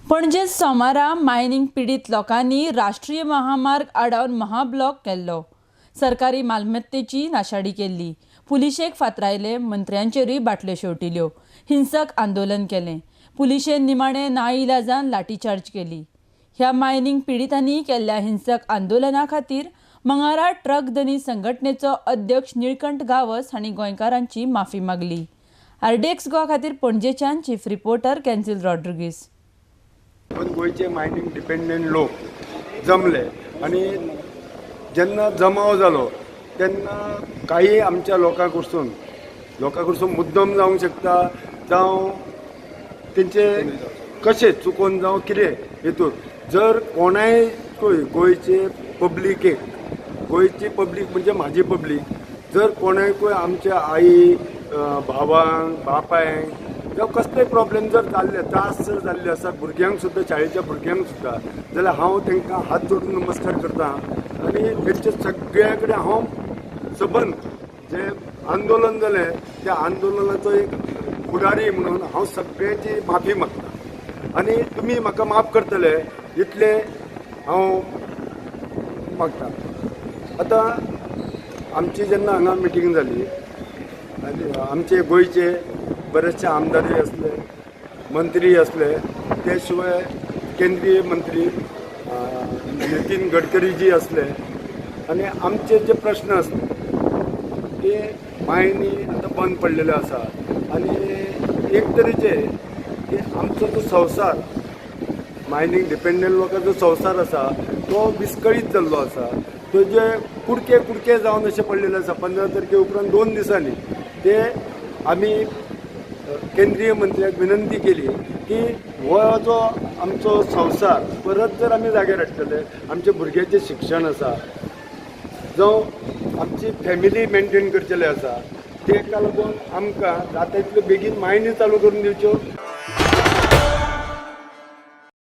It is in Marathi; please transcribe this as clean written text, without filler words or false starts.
पणजे सोमारा मायनिंग पीडित लोकांनी राष्ट्रीय महामार्ग आडावन महाब्लॉक केल्लो. सरकारी मालमत्तेची नाशाडी केल्ली. पुलिशेक फातरायले. मंत्र्यांचेरूय बाटल्यो शेवटिल्यो. हिंसक आंदोलन केलें. पुलिशेन निमाणें नाइलाजान लाठीचार्ज केली. ह्या मायनिंग पीडितांनी केल्ल्या हिंसक आंदोलना खातीर मंगळारा ट्रक धनी संघटनेचो अध्यक्ष निळकंठ गावस हांणी गोंयकारांची माफी मागली. RDX गोवा खातीर पणजेच्यान चीफ रिपोर्टर कॅन्सिल रॉड्रिगीस. पण गोयचे मायनिंग डिपेंडंट लोक जमले आणि जेन्ना जमाव जालो तेन्ना काही आमच्या लोकां कडसून मुद्दम जावंक शकता जावं तेंचे कशें चुकोवन जावं कितें हेतून जर कोणाय गोंयचे पब्लिकेक गोंयची पब्लीक म्हणजे म्हाजी पब्लीक जर कोणाकूय आमच्या आई भावांक बापायक जावं कसलेय प्रॉब्लेम जर जाल्ले त्रास जर जाल्ले आसा भुरग्यांक सुद्दां शाळेच्या भुरग्यांक सुद्दां जाल्यार हांव तांकां हात जोडून नमस्कार करतां आनी तेंचे सगळ्या कडेन हांव सबंद जे आंदोलन जालें त्या आंदोलनाचो एक फुडारी म्हणून हांव सगळ्यांची माफी मागतां आनी तुमी म्हाका माफ करतले इतले हांव मागतां. आतां आमची जेन्ना हांगा मिटींग जाली आनी आमचे गोंयचे बरेचसे आमदारय असले मंत्री असले ते शिवाय केंद्रीय मंत्री नितीन गडकरी जी असले आणि आमचे जे प्रश्न असले ते मायनी आता बंद पडलेले आसा आणि एक तरेचे की आमचो जो संवसार मायनिंग डिपेंडंट लोकांचो संवसार आसा तो विस्कळीत जाल्लो आसा. तो जे कुडके जावन अशें पडलेले आसा 15 तारखे उपरांत 2 दिसांनी ते आमी केंद्रीय मंत्र्याक विनंती केली की हो जो आमचो संवसार परत जर आमी जाग्यार हाडटले आमचे भुरग्याचें शिक्षण आसा जावं आमची फॅमिली मेंटेन करचेले आसा तेका लागून आमकां जाता तितल्यो बेगीन मायनी चालू करून दिवच्यो.